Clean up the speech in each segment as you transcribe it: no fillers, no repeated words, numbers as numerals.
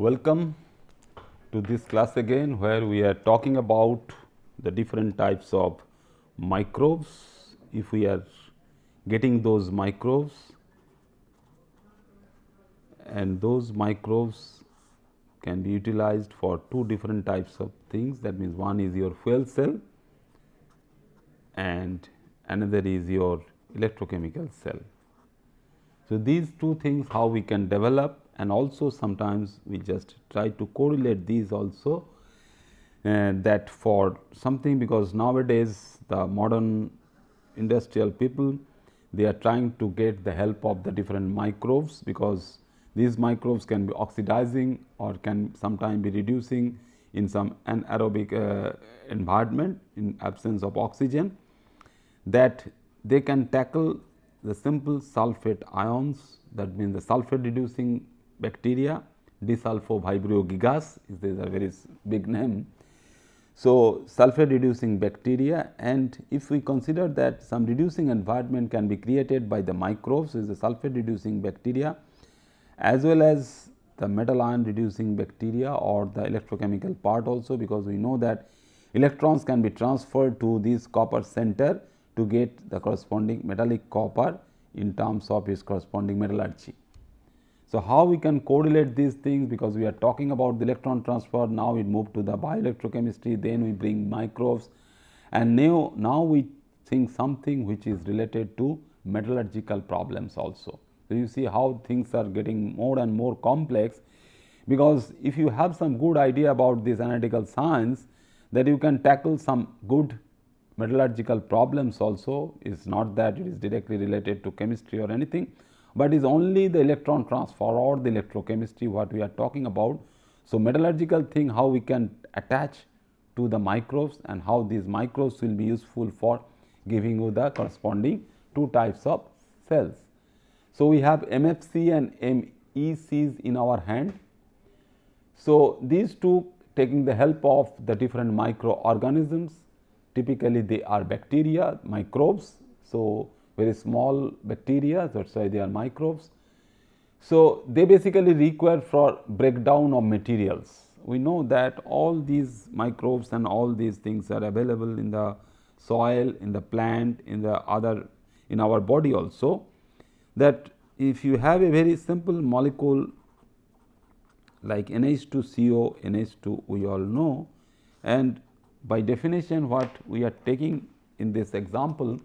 Welcome to this class again, where we are talking about the different types of microbes. If we are getting those microbes, and those microbes can be utilized for two different types of things. That means, one is your fuel cell and another is your electrochemical cell. So, these two things how we can develop, and also sometimes we just try to correlate these also, that for something, because nowadays the modern industrial people, they are trying to get the help of the different microbes, because these microbes can be oxidizing or can sometimes be reducing in some anaerobic environment in absence of oxygen, that they can tackle the simple sulfate ions. That means, the sulfate reducing bacteria, disulfovibrio gigas is a very big name. So, sulfate reducing bacteria, and if we consider that some reducing environment can be created by the microbes, is the sulfate reducing bacteria as well as the metal ion reducing bacteria or the electrochemical part also, because we know that electrons can be transferred to this copper center to get the corresponding metallic copper in terms of its corresponding metallurgy. So, how we can correlate these things, because we are talking about the electron transfer, now we move to the bioelectrochemistry, then we bring microbes, and now we think something which is related to metallurgical problems also. So, you see how things are getting more and more complex, because if you have some good idea about this analytical science, that you can tackle some good metallurgical problems also. Is not that it is directly related to chemistry or anything, but is only the electron transfer or the electrochemistry what we are talking about. So, metallurgical thing how we can attach to the microbes, and how these microbes will be useful for giving you the corresponding two types of cells. So, we have MFC and MECs in our hand. So, these two taking the help of the different microorganisms, typically they are bacteria, microbes. So, very small bacteria, that is why they are microbes. So, they basically require for breakdown of materials. We know that all these microbes and all these things are available in the soil, in the plant, in the other, in our body also, that if you have a very simple molecule like NH2CO, NH2 we all know, and by definition what we are taking in this example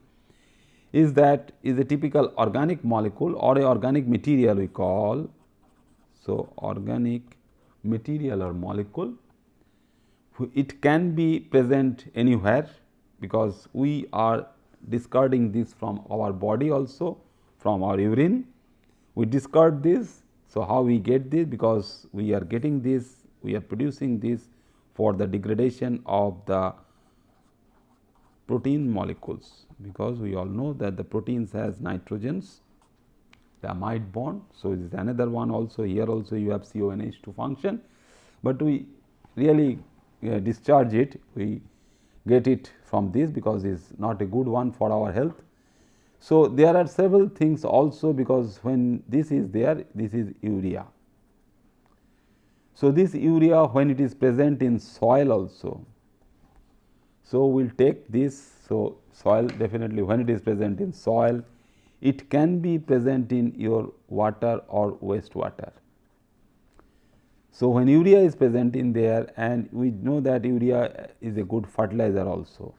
is that is a typical organic molecule or a organic material we call. So, organic material or molecule, it can be present anywhere, because we are discarding this from our body also, from our urine we discard this. So, how we get this? Because we are getting this, we are producing this for the degradation of the protein molecules, because we all know that the proteins has nitrogens, the amide bond. So, this is another one also. Here also you have CONH2 function, but we really discharge it, we get it from this, because it is not a good one for our health. So, there are several things also, because when this is there, this is urea. So, this urea when it is present in soil also. So, we will take this. So, soil definitely when it is present in soil, it can be present in your water or wastewater. So, when urea is present in there, and we know that urea is a good fertilizer also.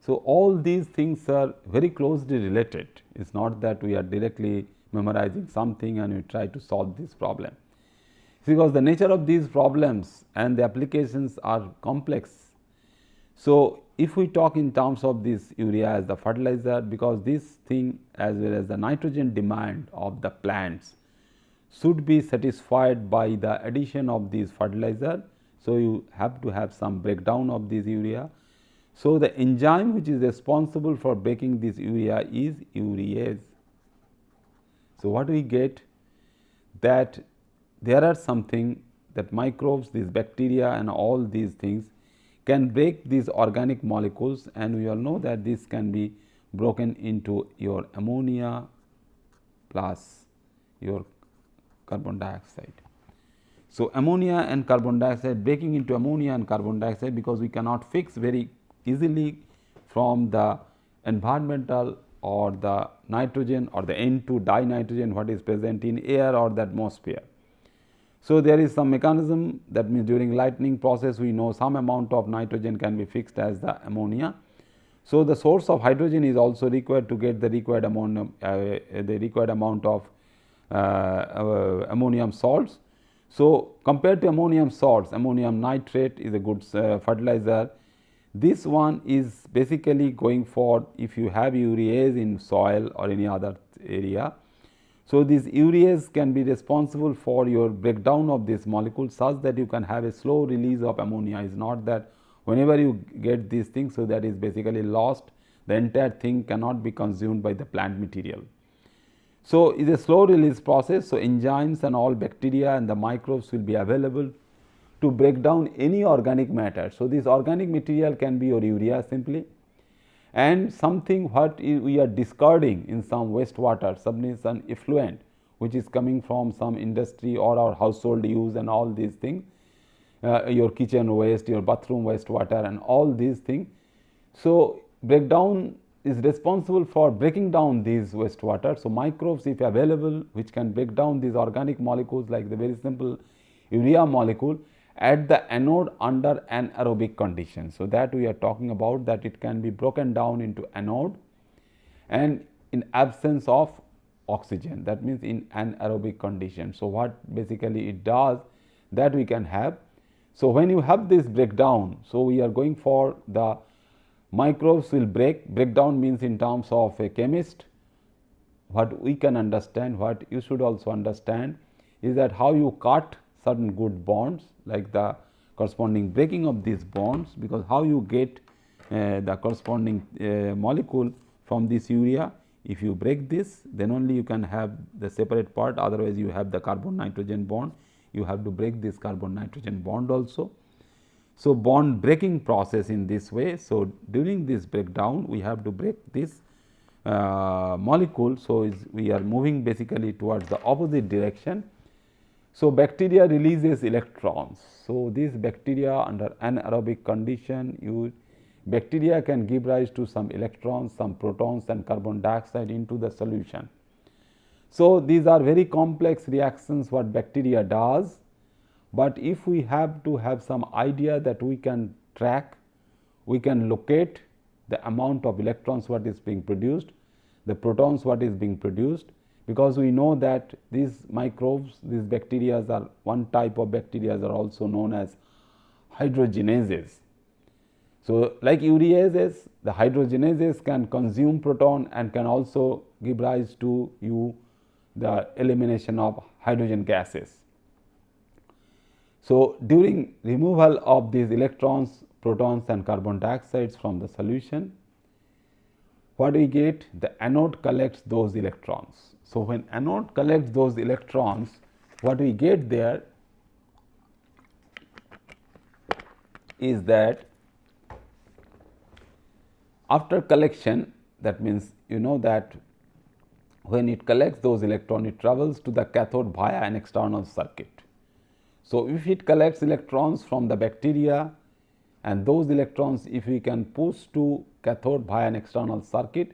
So, all these things are very closely related. It is not that we are directly memorizing something and we try to solve this problem, because the nature of these problems and the applications are complex. So, if we talk in terms of this urea as the fertilizer, because this thing as well as the nitrogen demand of the plants should be satisfied by the addition of these fertilizer. So, you have to have some breakdown of this urea. So, the enzyme which is responsible for breaking this urea is urease. So, what we get, that there are something that microbes, these bacteria and all these things can break these organic molecules, and we all know that this can be broken into your ammonia plus your carbon dioxide. So, ammonia and carbon dioxide, breaking into ammonia and carbon dioxide, because we cannot fix very easily from the environmental or the nitrogen or the N2 dinitrogen what is present in air or the atmosphere. So, there is some mechanism, that means during lightning process we know some amount of nitrogen can be fixed as the ammonia. So, the source of hydrogen is also required to get the required ammonium, the required amount of ammonium salts. So, compared to ammonium salts, ammonium nitrate is a good fertilizer. This one is basically going for if you have urease in soil or any other area. So, this urease can be responsible for your breakdown of this molecule such that you can have a slow release of ammonia. It is not that whenever you get these things, so that is basically lost, the entire thing cannot be consumed by the plant material. So, it is a slow release process. So, enzymes and all bacteria and the microbes will be available to break down any organic matter. So, this organic material can be your urea simply, and something what we are discarding in some wastewater, some effluent which is coming from some industry or our household use and all these things, your kitchen waste, your bathroom wastewater and all these things. So, breakdown is responsible for breaking down these wastewater. So, microbes if available which can break down these organic molecules like the very simple urea molecule at the anode under anaerobic condition. So, that we are talking about, that it can be broken down into anode and in absence of oxygen, that means in anaerobic condition. So, what basically it does, that we can have. So, when you have this breakdown, so we are going for the microbes will breakdown means in terms of a chemist, what we can understand, what you should also understand is that how you cut certain good bonds like the corresponding breaking of these bonds, because how you get the corresponding molecule from this urea. If you break this, then only you can have the separate part, otherwise you have the carbon nitrogen bond, you have to break this carbon nitrogen bond also. So, bond breaking process in this way. So, during this breakdown we have to break this molecule. So, we are moving basically towards the opposite direction. So, bacteria releases electrons. So, this bacteria under anaerobic condition, bacteria can give rise to some electrons, some protons and carbon dioxide into the solution. So, these are very complex reactions what bacteria does, but if we have to have some idea that we can track, we can locate the amount of electrons what is being produced, the protons what is being produced, because we know that these microbes, these bacteria are one type of bacteria are also known as hydrogenases. So, like ureases, the hydrogenases can consume proton and can also give rise to the elimination of hydrogen gases. So, during removal of these electrons, protons and carbon dioxides from the solution, what we get? The anode collects those electrons. So, when anode collects those electrons, what we get there is that after collection, that means you know that when it collects those electrons, it travels to the cathode via an external circuit. So, if it collects electrons from the bacteria and those electrons if we can push to cathode via an external circuit,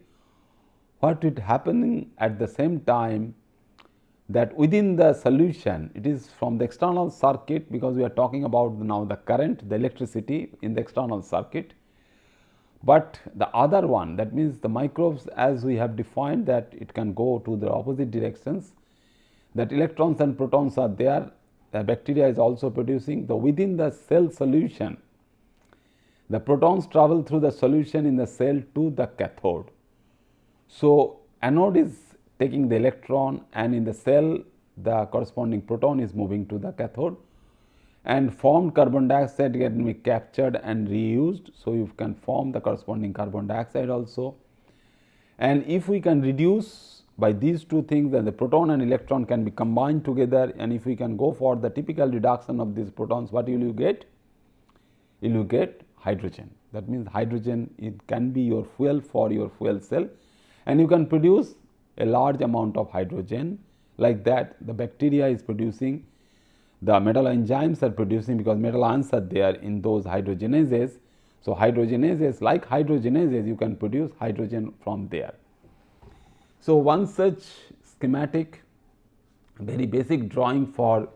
what is happening at the same time that within the solution, it is from the external circuit, because we are talking about now the current, the electricity in the external circuit, but the other one, that means the microbes, as we have defined that it can go to the opposite directions, that electrons and protons are there, the bacteria is also producing. The within the cell solution, the protons travel through the solution in the cell to the cathode. So, anode is taking the electron and in the cell the corresponding proton is moving to the cathode, and formed carbon dioxide can be captured and reused. So, you can form the corresponding carbon dioxide also, and if we can reduce by these two things, then the proton and electron can be combined together, and if we can go for the typical reduction of these protons, what will you get? You will get hydrogen. That means hydrogen, it can be your fuel for your fuel cell, and you can produce a large amount of hydrogen like that. The bacteria is producing, the metal enzymes are producing, because metal ions are there in those hydrogenases. So, hydrogenases, like hydrogenases, you can produce hydrogen from there. So, one such schematic, very basic drawing for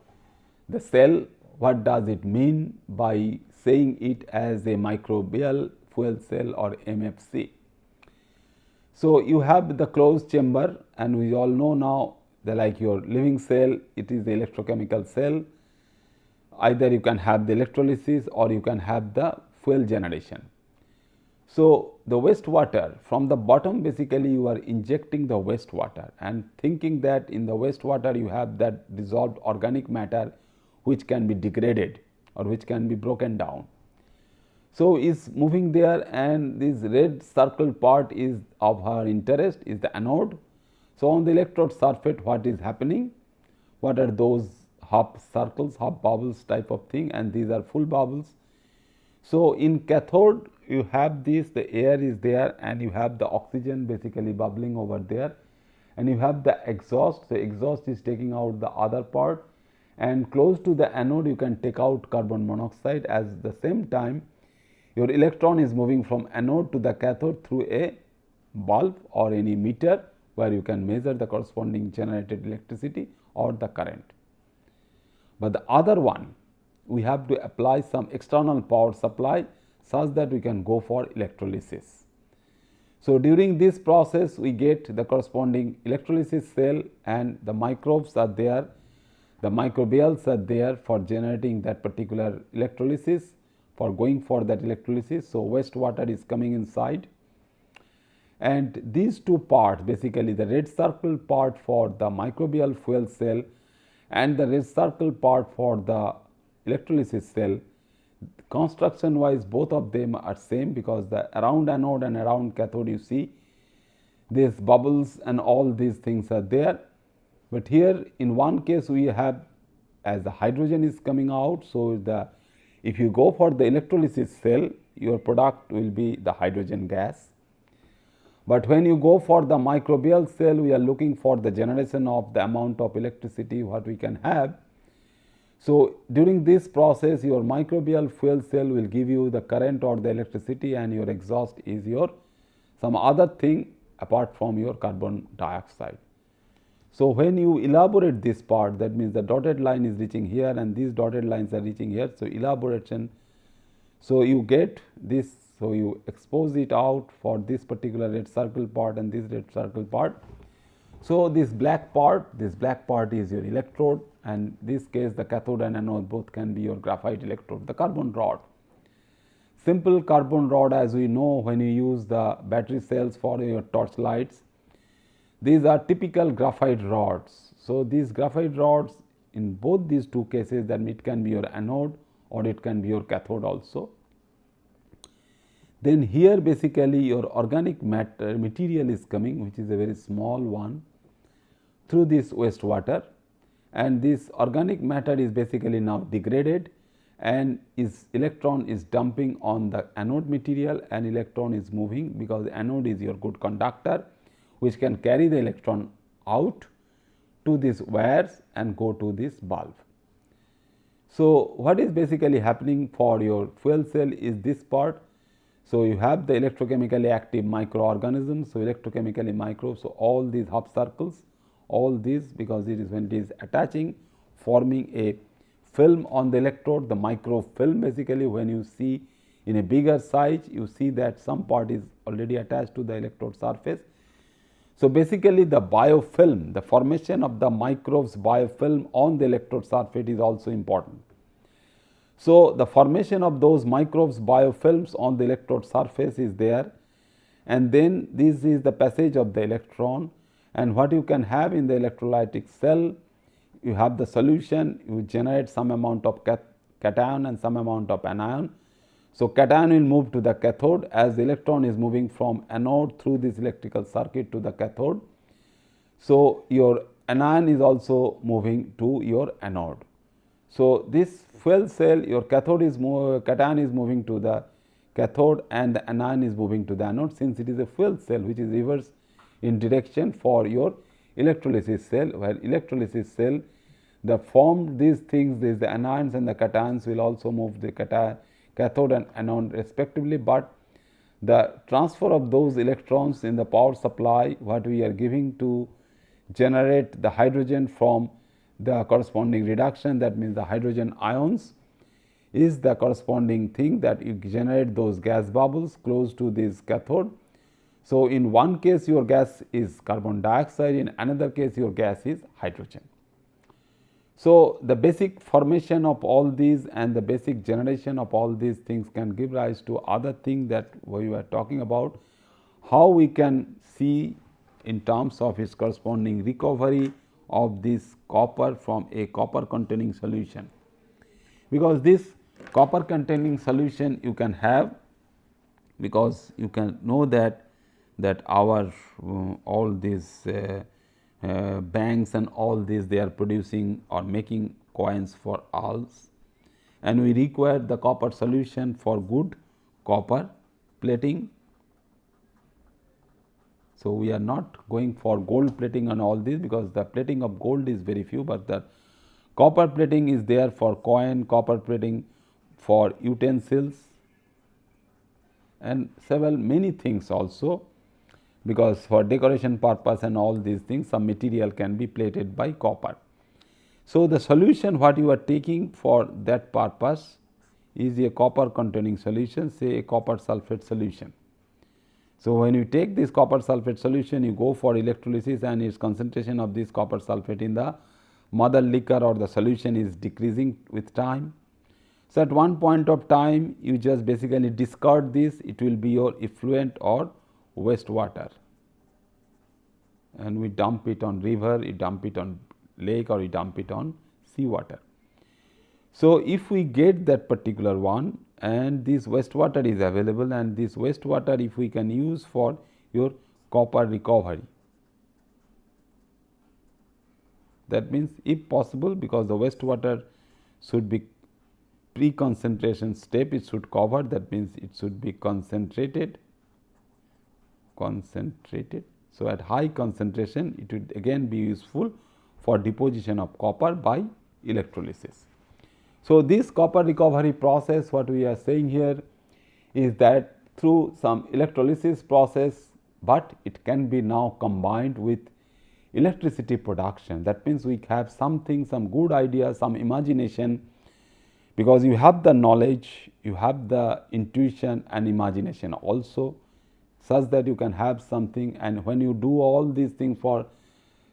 the cell, what does it mean by saying it as a microbial fuel cell or MFC. So, you have the closed chamber, and we all know now that like your living cell, it is the electrochemical cell. Either you can have the electrolysis or you can have the fuel generation. So, the wastewater from the bottom, basically you are injecting the wastewater and thinking that in the wastewater you have that dissolved organic matter which can be degraded or which can be broken down. So, is moving there, and this red circle part is of our interest, is the anode. So, on the electrode surface, what is happening? What are those half circles, half bubbles type of thing, and these are full bubbles. So, in cathode you have this, the air is there and you have the oxygen basically bubbling over there, and you have the exhaust. So, exhaust is taking out the other part, and close to the anode you can take out carbon monoxide. At the same time, your electron is moving from anode to the cathode through a bulb or any meter, where you can measure the corresponding generated electricity or the current. But the other one, we have to apply some external power supply such that we can go for electrolysis. So, during this process we get the corresponding electrolysis cell, and the microbes are there, the microbials are there for generating that particular electrolysis, for going for that electrolysis. So, wastewater is coming inside, and these two parts, basically the red circle part for the microbial fuel cell and the red circle part for the electrolysis cell, construction wise both of them are same, because the around anode and around cathode you see these bubbles and all these things are there. But here in one case we have, as the hydrogen is coming out. So, if you go for the electrolysis cell, your product will be the hydrogen gas. But when you go for the microbial cell, we are looking for the generation of the amount of electricity what we can have. So, during this process your microbial fuel cell will give you the current or the electricity, and your exhaust is your some other thing apart from your carbon dioxide. So, when you elaborate this part, that means the dotted line is reaching here and these dotted lines are reaching here. So, elaboration, so you get this. So, you expose it out for this particular red circle part and this red circle part. So, this black part is your electrode, and this case the cathode and anode both can be your graphite electrode, the carbon rod. Simple carbon rod, as we know, when you use the battery cells for your torch lights, these are typical graphite rods. So, these graphite rods in both these two cases, that it can be your anode or it can be your cathode also. Then here basically your organic matter material is coming, which is a very small one, through this wastewater, and this organic matter is basically now degraded, and its electron is dumping on the anode material, and electron is moving, because anode is your good conductor which can carry the electron out to these wires and go to this bulb. So, what is basically happening for your fuel cell is this part. So, you have the electrochemically active microorganisms. So, electrochemically micro, so all these half circles, all these, because it is when it is attaching, forming a film on the electrode, the microfilm. Basically, when you see in a bigger size, you see that some part is already attached to the electrode surface. So, basically the biofilm, the formation of the microbes biofilm on the electrode surface is also important. So, the formation of those microbes biofilms on the electrode surface is there, and then this is the passage of the electron. And what you can have in the electrolytic cell, you have the solution, you generate some amount of cation and some amount of anion. So, cation will move to the cathode, as the electron is moving from anode through this electrical circuit to the cathode. So, your anion is also moving to your anode. So, this fuel cell, your cathode is cation is moving to the cathode and the anion is moving to the anode, since it is a fuel cell which is reverse in direction for your electrolysis cell, where electrolysis cell the form these things, the anions and the cations will also move the cathode and anode respectively, but the transfer of those electrons in the power supply what we are giving to generate the hydrogen from the corresponding reduction, that means the hydrogen ions is the corresponding thing that you generate those gas bubbles close to this cathode. So, in one case your gas is carbon dioxide, in another case your gas is hydrogen. So, the basic formation of all these and the basic generation of all these things can give rise to other thing that we were talking about, how we can see in terms of its corresponding recovery of this copper from a copper containing solution, because this copper containing solution you can have, because you can know that our all these banks and all these they are producing or making coins for alls, and we require the copper solution for good copper plating. So, we are not going for gold plating and all this, because the plating of gold is very few, but the copper plating is there for coin, copper plating for utensils and several many things also, because for decoration purpose and all these things some material can be plated by copper. So, the solution what you are taking for that purpose is a copper containing solution, say a copper sulphate solution. So, when you take this copper sulphate solution, you go for electrolysis and its concentration of this copper sulphate in the mother liquor or the solution is decreasing with time. So, at one point of time you just basically discard this, it will be your effluent or wastewater, and we dump it on river, you dump it on lake, or you dump it on sea water. So, if we get that particular one and this wastewater is available, and this wastewater if we can use for your copper recovery, that means if possible, because the wastewater should be pre-concentration step, it should cover, that means it should be concentrated. So, at high concentration it would again be useful for deposition of copper by electrolysis. So, this copper recovery process what we are saying here is that through some electrolysis process, but it can be now combined with electricity production. That means, we have something, some good idea, some imagination, because you have the knowledge, you have the intuition and imagination also, such that you can have something, and when you do all these things for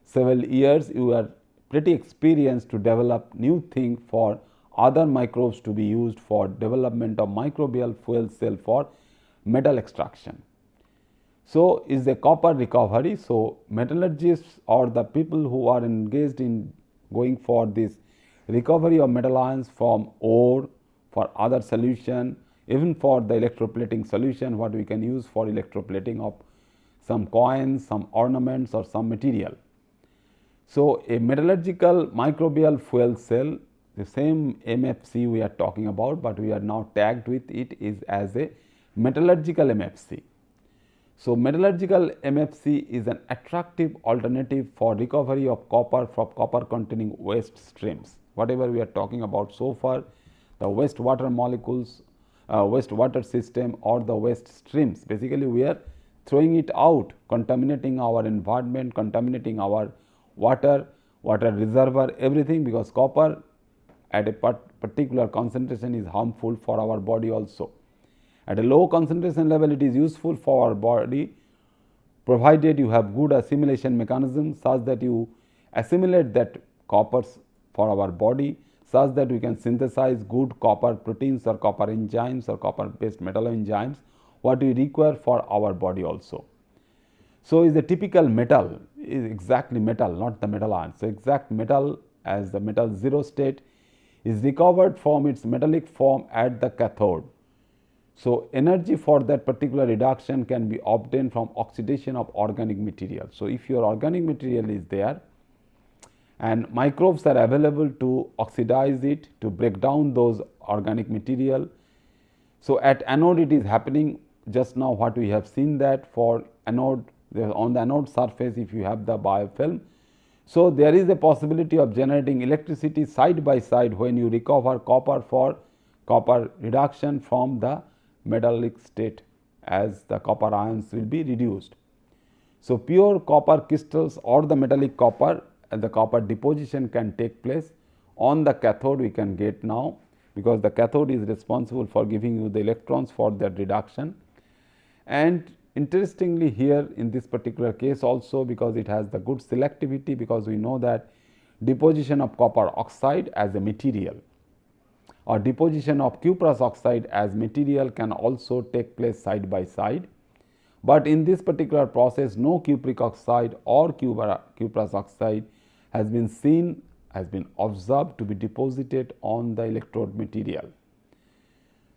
several years, you are pretty experienced to develop new thing for other microbes to be used for development of microbial fuel cell for metal extraction. So, is a copper recovery. So, metallurgists or the people who are engaged in going for this recovery of metal ions from ore for other solution, even for the electroplating solution what we can use for electroplating of some coins, some ornaments or some material. So, a metallurgical microbial fuel cell, the same MFC we are talking about, but we are now tagged with it is as a metallurgical MFC. So, metallurgical MFC is an attractive alternative for recovery of copper from copper containing waste streams. Whatever we are talking about so far, the wastewater molecules, wastewater system or the waste streams, basically we are throwing it out, contaminating our environment, contaminating our water reservoir, everything, because copper at a particular concentration is harmful for our body also. At a low concentration level it is useful for our body, provided you have good assimilation mechanism such that you assimilate that coppers for our body, such that we can synthesize good copper proteins or copper enzymes or copper based metal enzymes what we require for our body also. So, is a typical metal is exactly metal, not the metal ion. So, exact metal as the metal zero state is recovered from its metallic form at the cathode. So, energy for that particular reduction can be obtained from oxidation of organic material. So, if your organic material is there and microbes are available to oxidize it, to break down those organic material. So, at anode it is happening just now what we have seen, that for anode on the anode surface if you have the biofilm. So, there is a possibility of generating electricity side by side when you recover copper for copper reduction from the metallic state, as the copper ions will be reduced. So, pure copper crystals or the metallic copper and the copper deposition can take place on the cathode we can get now, because the cathode is responsible for giving you the electrons for that reduction. And interestingly here in this particular case also, because it has the good selectivity, because we know that deposition of copper oxide as a material or deposition of cuprous oxide as material can also take place side by side. But in this particular process no cupric oxide or cuprous oxide has been observed to be deposited on the electrode material.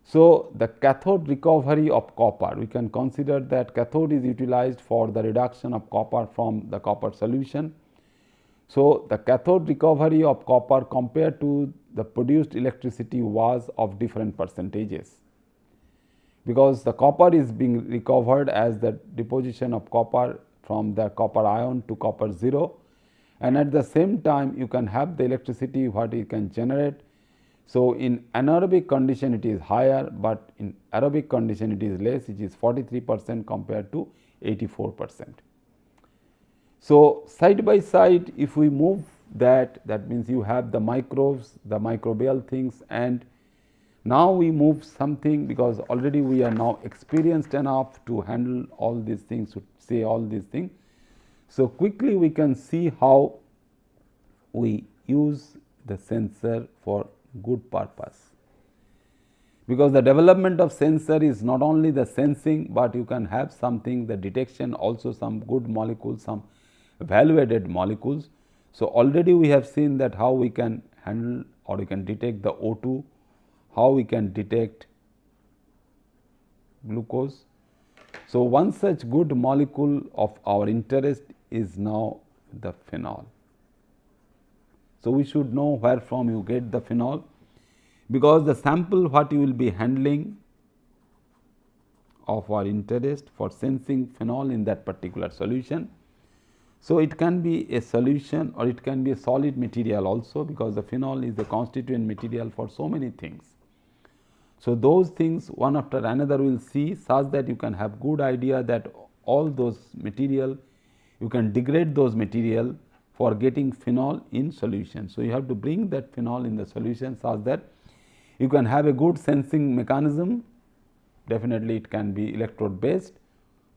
So, the cathode recovery of copper, we can consider that cathode is utilized for the reduction of copper from the copper solution. So, the cathode recovery of copper compared to the produced electricity was of different percentages, because the copper is being recovered as the deposition of copper from the copper ion to copper 0, and at the same time you can have the electricity what it can generate. So, in anaerobic condition it is higher, but in aerobic condition it is less, which is 43% compared to 84%. So, side by side if we move that means you have the microbes, the microbial things, and now we move something, because already we are now experienced enough to handle all these things, to say all these things. So, quickly we can see how we use the sensor for good purpose, because the development of sensor is not only the sensing, but you can have something the detection also, some good molecules, some value added molecules. So, already we have seen that how we can handle or we can detect the O2, how we can detect glucose. So, one such good molecule of our interest is now the phenol. So, we should know where from you get the phenol, because the sample what you will be handling of our interest for sensing phenol in that particular solution. So, it can be a solution or it can be a solid material also, because the phenol is a constituent material for so many things. So, those things one after another we will see, such that you can have good idea that all those material you can degrade those material for getting phenol in solution. So, you have to bring that phenol in the solution such that you can have a good sensing mechanism. Definitely it can be electrode based,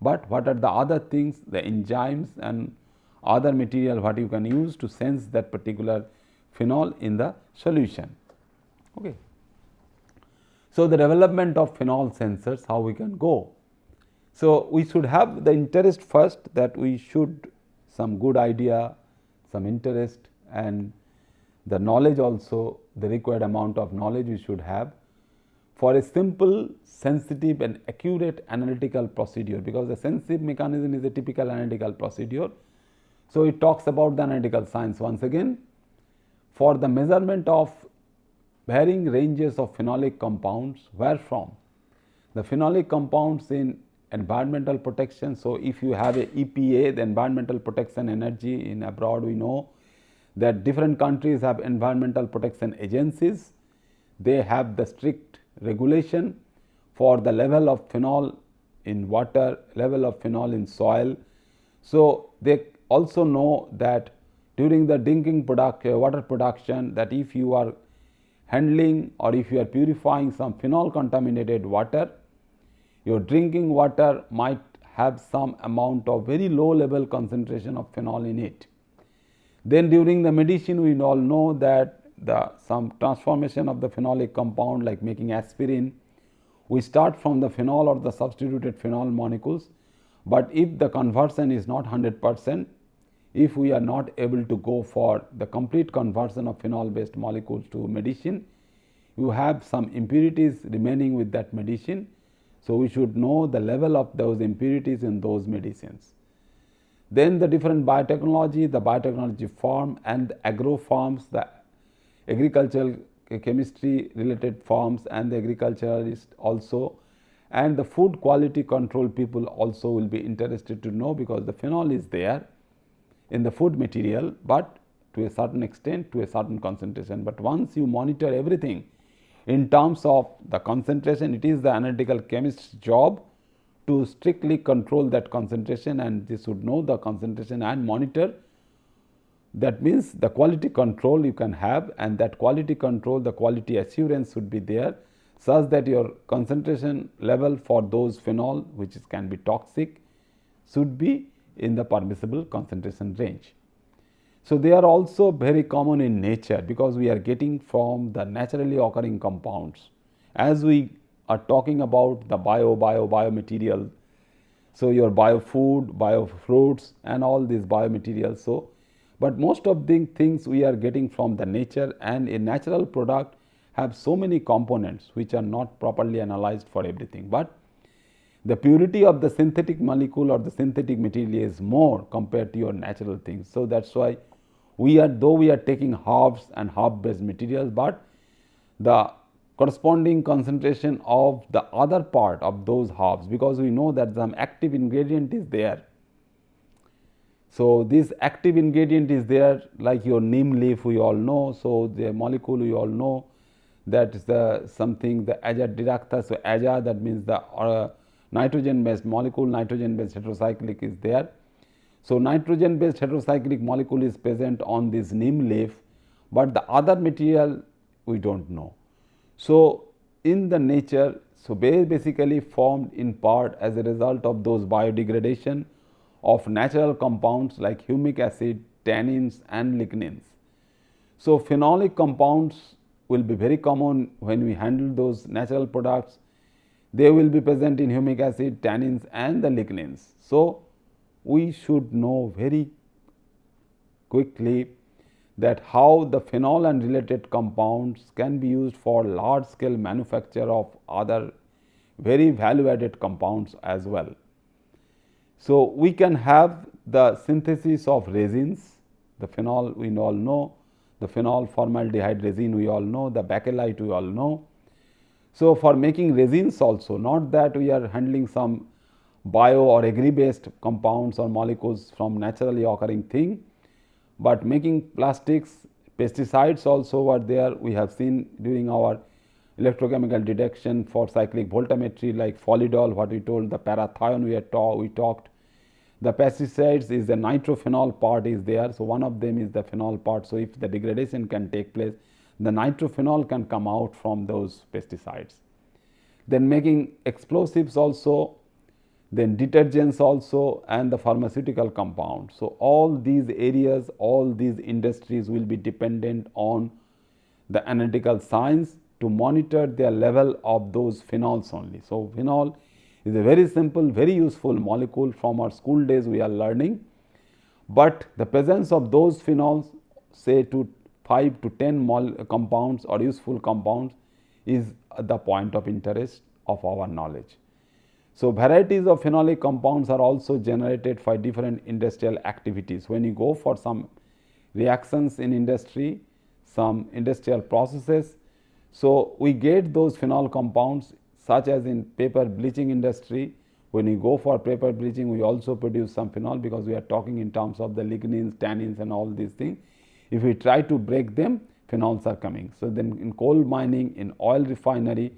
but what are the other things, the enzymes and other material what you can use to sense that particular phenol in the solution. Okay. So, the development of phenol sensors, how we can go. So, we should have the interest first, that we should some good idea, some interest, and the knowledge also, the required amount of knowledge we should have for a simple, sensitive and accurate analytical procedure, because the sensitive mechanism is a typical analytical procedure. So, it talks about the analytical science once again. For the measurement of varying ranges of phenolic compounds, where from? The phenolic compounds in environmental protection. So, if you have a EPA, the environmental protection energy in abroad, we know that different countries have environmental protection agencies. They have the strict regulation for the level of phenol in water, level of phenol in soil. So, they also know that during the drinking water production, that if you are handling or if you are purifying some phenol contaminated water, your drinking water might have some amount of very low level concentration of phenol in it. Then during the medicine, we all know that some transformation of the phenolic compound, like making aspirin, we start from the phenol or the substituted phenol molecules, but if the conversion is not 100%, if we are not able to go for the complete conversion of phenol based molecules to medicine, you have some impurities remaining with that medicine. So, we should know the level of those impurities in those medicines. Then the different biotechnology, the biotechnology form and the agro forms, the agricultural chemistry related forms and the agriculturalist also, and the food quality control people also will be interested to know, because the phenol is there in the food material, but to a certain extent, to a certain concentration. But once you monitor everything in terms of the concentration, it is the analytical chemist's job to strictly control that concentration, and they should know the concentration and monitor. That means the quality control you can have, and that quality control, the quality assurance should be there, such that your concentration level for those phenol which can be toxic should be in the permissible concentration range. So, they are also very common in nature, because we are getting from the naturally occurring compounds. As we are talking about the biomaterial, so your biofood, biofruits and all these biomaterials. So, but most of the things we are getting from the nature, and a natural product have so many components which are not properly analyzed for everything, but the purity of the synthetic molecule or the synthetic material is more compared to your natural things. So, that is why we are, though we are taking herbs and herb based materials, but the corresponding concentration of the other part of those herbs, because we know that some active ingredient is there. So, this active ingredient is there, like your neem leaf we all know. So, the molecule we all know, that is the something the aja. So, aja, that means the nitrogen based molecule, nitrogen based heterocyclic is there. So, nitrogen based heterocyclic molecule is present on this neem leaf, but the other material we do not know. So, in the nature, so basically formed in part as a result of those biodegradation of natural compounds like humic acid, tannins and lignins. So, phenolic compounds will be very common when we handle those natural products. They will be present in humic acid, tannins and the lignins. So, we should know very quickly that how the phenol and related compounds can be used for large scale manufacture of other very value added compounds as well. So, we can have the synthesis of resins, the phenol we all know, the phenol formaldehyde resin we all know, the bakelite we all know. So, for making resins also, not that we are handling some bio or agri based compounds or molecules from naturally occurring thing, but making plastics, pesticides also were there. We have seen during our electrochemical detection for cyclic voltammetry, like Folidol, what we told, the parathion we talked. The pesticides is the nitrophenol part is there. So, one of them is the phenol part. So, if the degradation can take place, the nitrophenol can come out from those pesticides. Then making explosives also, then detergents also, and the pharmaceutical compounds. So, all these areas, all these industries will be dependent on the analytical science to monitor their level of those phenols only. So, phenol is a very simple, very useful molecule. From our school days we are learning, but the presence of those phenols, say to 5 to 10 compounds or useful compounds, is the point of interest of our knowledge. So, varieties of phenolic compounds are also generated for different industrial activities. When you go for some reactions in industry, some industrial processes, so we get those phenol compounds, such as in paper bleaching industry. When you go for paper bleaching, we also produce some phenol, because we are talking in terms of the lignins, tannins and all these things. If we try to break them, phenols are coming. So, then in coal mining, in oil refinery,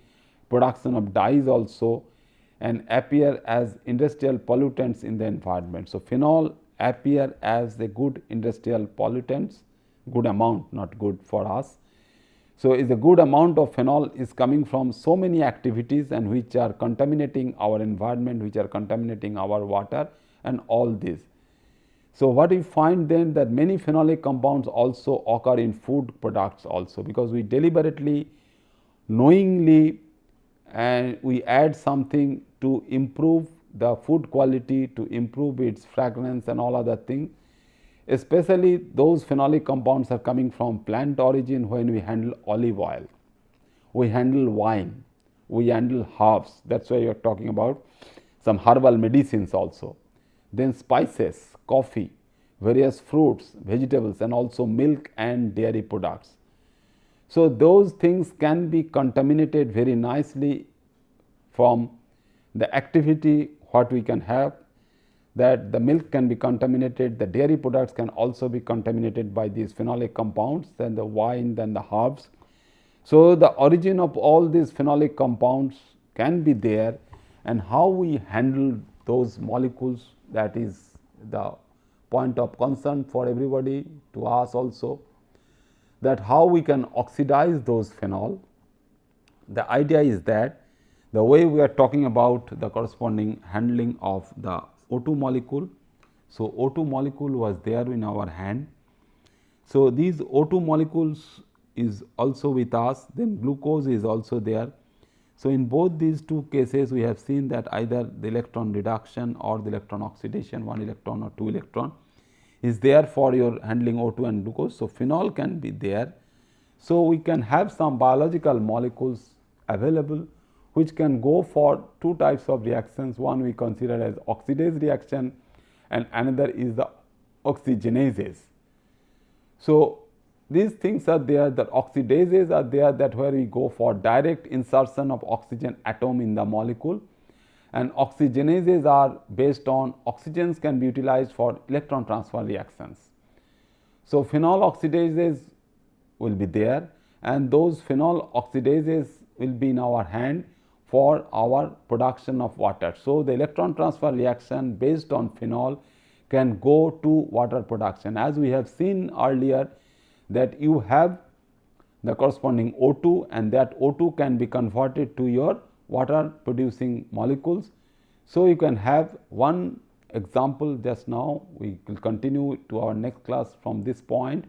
production of dyes also, and appear as industrial pollutants in the environment. So, phenol appear as a good industrial pollutants, good amount, not good for us. So, is a good amount of phenol is coming from so many activities, and which are contaminating our environment, which are contaminating our water and all this. So, what we find then, that many phenolic compounds also occur in food products also, because we deliberately, knowingly, and we add something to improve the food quality, to improve its fragrance and all other things. Especially those phenolic compounds are coming from plant origin. When we handle olive oil, we handle wine, we handle herbs, that is why you are talking about some herbal medicines also. Then spices, coffee, various fruits, vegetables and also milk and dairy products. So, those things can be contaminated very nicely from the activity what we can have, that the milk can be contaminated, the dairy products can also be contaminated by these phenolic compounds, then the wine, then the herbs. So, the origin of all these phenolic compounds can be there, and how we handle those molecules, that is the point of concern for everybody, to us also, that how we can oxidize those phenol. The idea is that the way we are talking about the corresponding handling of the O2 molecule. So, O2 molecule was there in our hand. So, these O2 molecules is also with us, then glucose is also there. So, in both these two cases we have seen that either the electron reduction or the electron oxidation, 1 electron or 2 electron is there for your handling O2 and glucose. So, phenol can be there. So, we can have some biological molecules available which can go for two types of reactions. One we consider as oxidase reaction and another is the oxygenases. So, these things are there, the oxidases are there, that where we go for direct insertion of oxygen atom in the molecule, and oxygenases are based on oxygens can be utilized for electron transfer reactions. So, phenol oxidases will be there, and those phenol oxidases will be in our hand for our production of water. So, the electron transfer reaction based on phenol can go to water production. As we have seen earlier, that you have the corresponding O2, and that O2 can be converted to your water producing molecules. So, you can have one example just now, we will continue to our next class from this point,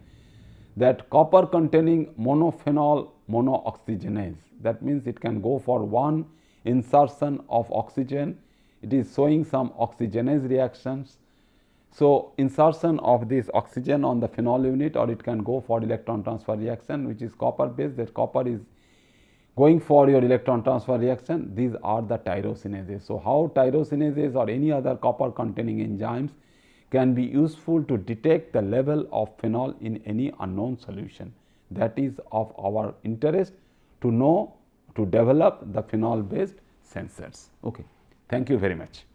that copper containing monophenol monooxygenase, that means it can go for one insertion of oxygen, it is showing some oxygenase reactions. So, insertion of this oxygen on the phenol unit, or it can go for electron transfer reaction which is copper based, that copper is going for your electron transfer reaction. These are the tyrosinases. So, how tyrosinases or any other copper containing enzymes can be useful to detect the level of phenol in any unknown solution. That is of our interest to know, to develop the phenol based sensors. Okay. Thank you very much.